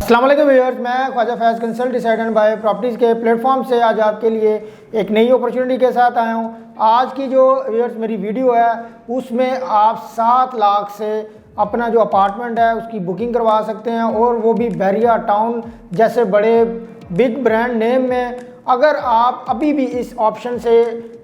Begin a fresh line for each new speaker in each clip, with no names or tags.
अस्सलाम वालेकुम व्यूअर्स, मैं Khwaja Faiz consult decide and buy properties के प्लेटफॉर्म से आज आपके लिए एक नई अपॉर्चुनिटी के साथ आया हूँ। आज की जो व्यूअर्स मेरी वीडियो है उसमें आप 7 लाख से अपना जो अपार्टमेंट है उसकी बुकिंग करवा सकते हैं, और वो भी बैरिया टाउन जैसे बड़े बिग ब्रांड नेम में। अगर आप अभी भी इस ऑप्शन से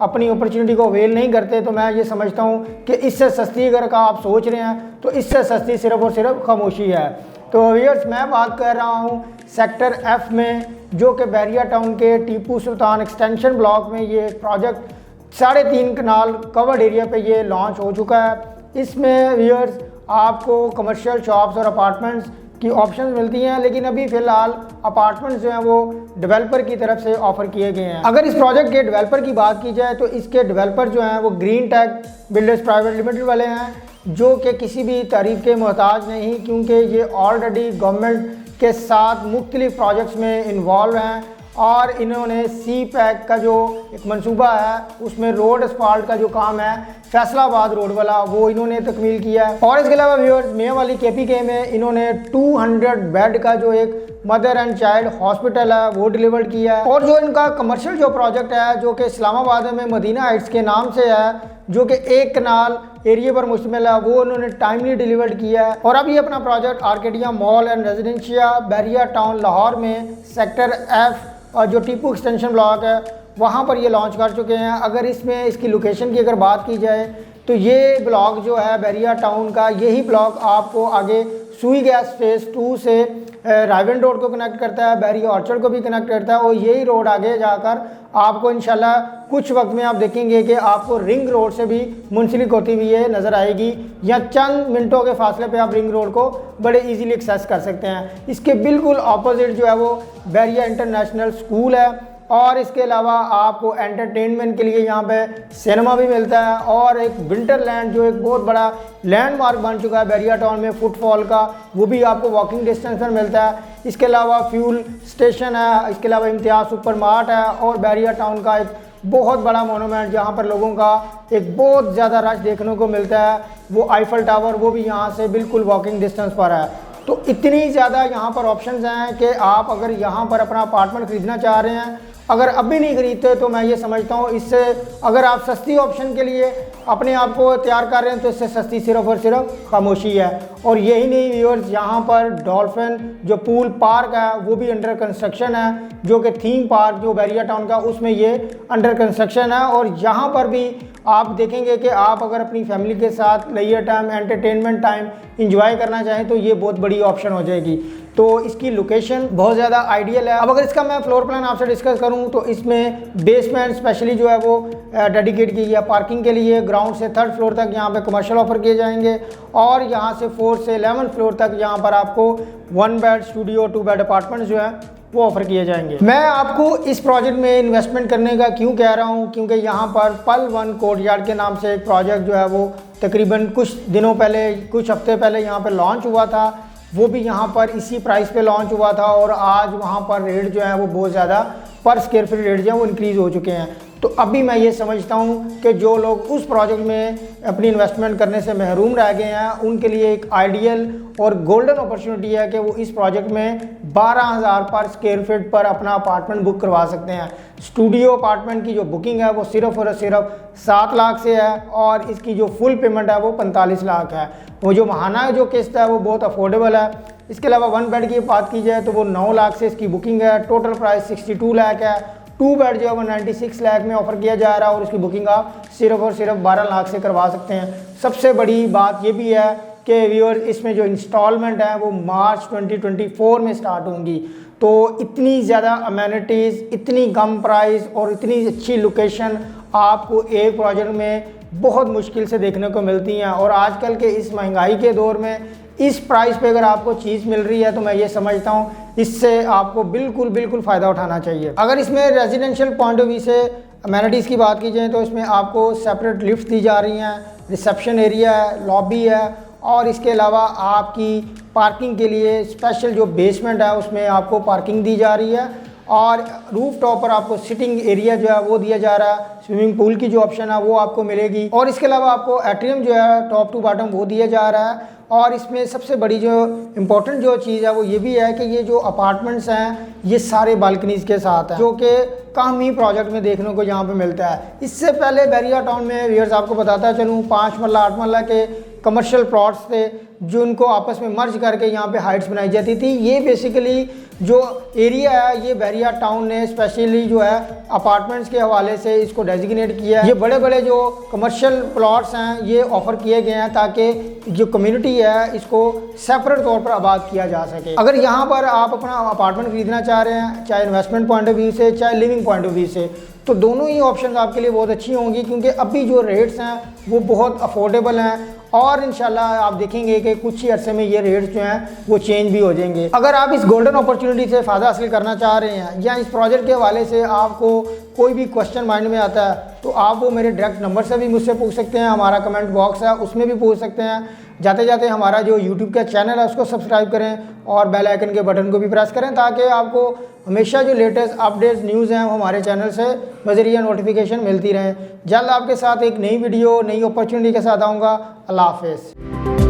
अपनी अपॉर्चुनिटी को अवेल नहीं करते तो मैं ये समझता हूँ कि इससे सस्ती अगर का आप सोच रहे हैं तो इससे सस्ती सिर्फ और सिर्फ खामोशी है। तो व्यूअर्स, मैं बात कर रहा हूँ सेक्टर एफ में, जो कि बैरिया टाउन के टीपू सुल्तान एक्सटेंशन ब्लॉक में ये प्रोजेक्ट 3.5 कनाल कवर्ड एरिया पे ये लॉन्च हो चुका है। इसमें व्यूअर्स आपको कमर्शियल शॉप्स और अपार्टमेंट्स की ऑप्शंस मिलती हैं, लेकिन अभी फ़िलहाल अपार्टमेंट्स जो हैं वो डेवलपर की तरफ से ऑफ़र किए गए हैं। अगर इस प्रोजेक्ट के डेवलपर की बात की जाए तो इसके डेवलपर जो हैं वो green tech builders private limited वाले हैं, जो कि किसी भी तारीफ के मोहताज नहीं, क्योंकि ये ऑलरेडी गवर्नमेंट के साथ मुख्तलिफ प्रोजेक्ट्स में इन्वॉल्व हैं। और इन्होंने सी पैक का जो एक मंसूबा है उसमें रोड असफाल्ट का जो काम है फैसलाबाद रोड वाला वो इन्होंने तकमील किया है। और इसके अलावा व्यूअर्स, मियां वाली KPK में इन्होंने 200 बेड का जो एक मदर एंड चाइल्ड हॉस्पिटल है वो डिलीवर किया है। और जो इनका कमर्शियल जो प्रोजेक्ट है जो कि इस्लामाबाद में मदीना हाइट्स के नाम से है, जो कि 1 कनाल एरिया पर मुश्तमिल है, वो उन्होंने टाइमली डिलीवर्ड किया है। और अभी अपना project Arcadia mall and residencia Bahria town Lahore में सेक्टर F और जो टीपू एक्सटेंशन ब्लॉक है वहाँ पर ये लॉन्च कर चुके हैं। अगर इसमें इसकी लोकेशन की अगर बात की जाए तो ये ब्लॉक जो है बैरिया टाउन का, यही ब्लॉक आपको आगे सुई गैस फेज़ 2 से रायवन रोड को कनेक्ट करता है, बैरिया ऑर्चर्ड को भी कनेक्ट करता है, और यही रोड आगे जाकर आपको इंशाल्लाह कुछ वक्त में आप देखेंगे कि आपको रिंग रोड से भी मुंसलिक होती हुई ये नज़र आएगी, या चंद मिनटों के फासले पे आप रिंग रोड को बड़े इजीली एक्सेस कर सकते हैं। इसके बिल्कुल ऑपोजिट जो है वो बैरिया इंटरनेशनल स्कूल है, और इसके अलावा आपको एंटरटेनमेंट के लिए यहाँ पे सिनेमा भी मिलता है, और एक विंटरलैंड जो एक बहुत बड़ा लैंडमार्क बन चुका है बैरिया टाउन में फुटफॉल का, वो भी आपको वॉकिंग डिस्टेंस पर मिलता है। इसके अलावा फ्यूल स्टेशन है, इसके अलावा इम्तियाज़ सुपर मार्ट है, और बैरिया टाउन का एक बहुत बड़ा मोनूमेंट जहाँ पर लोगों का एक बहुत ज़्यादा रश देखने को मिलता है, वो आईफल टावर, वो भी यहाँ से बिल्कुल वॉकिंग डिस्टेंस पर है। तो इतनी ज़्यादा यहाँ पर ऑप्शंस हैं कि आप अगर यहाँ पर अपना अपार्टमेंट ख़रीदना चाह रहे हैं, अगर अभी नहीं खरीदते तो मैं ये समझता हूँ इससे अगर आप सस्ती ऑप्शन के लिए अपने आप को तैयार कर रहे हैं तो इससे सस्ती सिर्फ और सिर्फ खामोशी है। और यही नहीं व्यूअर्स, यहाँ पर डॉल्फिन जो पूल पार्क है वो भी अंडर कंस्ट्रक्शन है, जो कि थीम पार्क जो बैरिया टाउन का उसमें ये अंडर कंस्ट्रक्शन है। और यहाँ पर भी आप देखेंगे कि आप अगर अपनी फैमिली के साथ leisure time entertainment time enjoy करना चाहें तो ये बहुत बड़ी ऑप्शन हो जाएगी। तो इसकी लोकेशन बहुत ज़्यादा आइडियल है। अब अगर इसका मैं फ्लोर प्लान आपसे डिस्कस करूं तो इसमें बेसमेंट स्पेशली जो है वो डेडिकेट की है पार्किंग के लिए। ग्राउंड से 3rd फ्लोर तक यहाँ पे कमर्शियल ऑफर किए जाएंगे, और यहाँ से 4th से 11th फ्लोर तक यहाँ पर आपको 1 बेड स्टूडियो 2 बेड अपार्टमेंट जो है वो ऑफर किए जाएंगे। मैं आपको इस प्रोजेक्ट में इन्वेस्टमेंट करने का क्यों कह रहा हूँ, क्योंकि यहाँ पर पल 1 कोर्टयार्ड के नाम से एक प्रोजेक्ट जो है वो तकरीबन कुछ दिनों पहले, कुछ हफ्ते पहले यहाँ पर लॉन्च हुआ था। वो भी यहाँ पर इसी प्राइस पे लॉन्च हुआ था, और आज वहाँ पर रेट जो है वो बहुत ज़्यादा पर स्क्वायर फीट रेट जो है वो इंक्रीज़ हो चुके हैं। तो अभी मैं ये समझता हूँ कि जो लोग उस प्रोजेक्ट में अपनी इन्वेस्टमेंट करने से महरूम रह गए हैं उनके लिए एक आइडियल और गोल्डन अपॉर्चुनिटी है कि वो इस प्रोजेक्ट में 12,000 पर स्क्वायर फीट पर अपना अपार्टमेंट बुक करवा सकते हैं। स्टूडियो अपार्टमेंट की जो बुकिंग है वो सिर्फ और सिर्फ 7 लाख से है, और इसकी जो फुल पेमेंट है वो 45 लाख है। वो जो महाना जो किस्त है वो बहुत अफोर्डेबल है। इसके अलावा 1 बेड की बात की जाए तो वो 9 लाख से इसकी बुकिंग है। टोटल प्राइस 62 लाख है। 2 बेड जो है वो 96 लाख में ऑफर किया जा रहा है, और उसकी बुकिंग आप सिर्फ और सिर्फ 12 लाख से करवा सकते हैं। सबसे बड़ी बात ये भी है कि व्यूअर्स, इसमें जो इंस्टॉलमेंट है वो मार्च 2024 में स्टार्ट होंगी। तो इतनी ज़्यादा अमेनिटीज़, इतनी कम प्राइस और इतनी अच्छी लोकेशन आपको एक प्रोजेक्ट में बहुत मुश्किल से देखने को मिलती हैं। और आजकल के इस महंगाई के दौर में इस प्राइस पे अगर आपको चीज़ मिल रही है तो मैं ये समझता हूँ इससे आपको बिल्कुल फ़ायदा उठाना चाहिए। अगर इसमें रेजिडेंशियल पॉइंट ऑफ व्यू से अमेनिटीज़ की बात की जाए तो इसमें आपको सेपरेट लिफ्ट दी जा रही हैं, रिसेप्शन एरिया है, लॉबी है, और इसके अलावा आपकी पार्किंग के लिए स्पेशल जो बेसमेंट है उसमें आपको पार्किंग दी जा रही है, और रूफ टॉप पर आपको सिटिंग एरिया जो है वो दिया जा रहा है। स्विमिंग पूल की जो ऑप्शन है वो आपको मिलेगी, और इसके अलावा आपको एट्रियम जो है टॉप टू बॉटम वो दिया जा रहा है। और इसमें सबसे बड़ी जो इम्पोर्टेंट जो चीज़ है वो ये भी है कि ये जो अपार्टमेंट्स हैं ये सारे बालकनीज़ के साथ हैं, जो कि कम ही प्रोजेक्ट में देखने को यहाँ पे मिलता है। इससे पहले बैरिया टाउन में व्यूअर्स आपको बताता चलूँ 5 मरला 8 मरला के कमर्शियल प्लॉट्स थे जिनको आपस में मर्ज करके यहाँ पे हाइट्स बनाई जाती थी। ये बेसिकली जो एरिया है ये बैरिया टाउन ने स्पेशली जो है अपार्टमेंट्स के हवाले से इसको डेजिग्नेट किया है। ये बड़े बड़े जो कमर्शियल प्लॉट्स हैं ये ऑफर किए गए हैं ताकि जो कम्युनिटी है इसको सेपरेट तौर पर आबाद किया जा सके। अगर यहाँ पर आप अपना अपार्टमेंट खरीदना चाह रहे हैं, चाहे इन्वेस्टमेंट पॉइंट ऑफ व्यू से चाहे लिविंग पॉइंट ऑफ व्यू से, तो दोनों ही ऑप्शन आपके लिए बहुत अच्छी होंगी, क्योंकि अभी जो रेट्स हैं वो बहुत अफोर्डेबल हैं और इंशाल्लाह आप देखेंगे कि कुछ ही अरसे में ये रेट्स जो हैं वो चेंज भी हो जाएंगे। अगर आप इस गोल्डन अपॉर्चुनिटी से फ़ायदा हासिल करना चाह रहे हैं या इस प्रोजेक्ट के हवाले से आपको कोई भी क्वेश्चन माइंड में आता है तो आप वो मेरे डायरेक्ट नंबर से भी मुझसे पूछ सकते हैं, हमारा कमेंट बॉक्स है उसमें भी पूछ सकते हैं। जाते जाते हमारा जो यूट्यूब का चैनल है उसको सब्सक्राइब करें और बेल आइकन के बटन को भी प्रेस करें ताकि आपको हमेशा जो लेटेस्ट अपडेट्स न्यूज़ हैं वो हमारे चैनल से बज़रिया नोटिफिकेशन मिलती रहें। जल्द आपके साथ एक नई वीडियो नई अपॉर्चुनिटी के साथ आऊँगा। अल्लाह हाफ़िज़।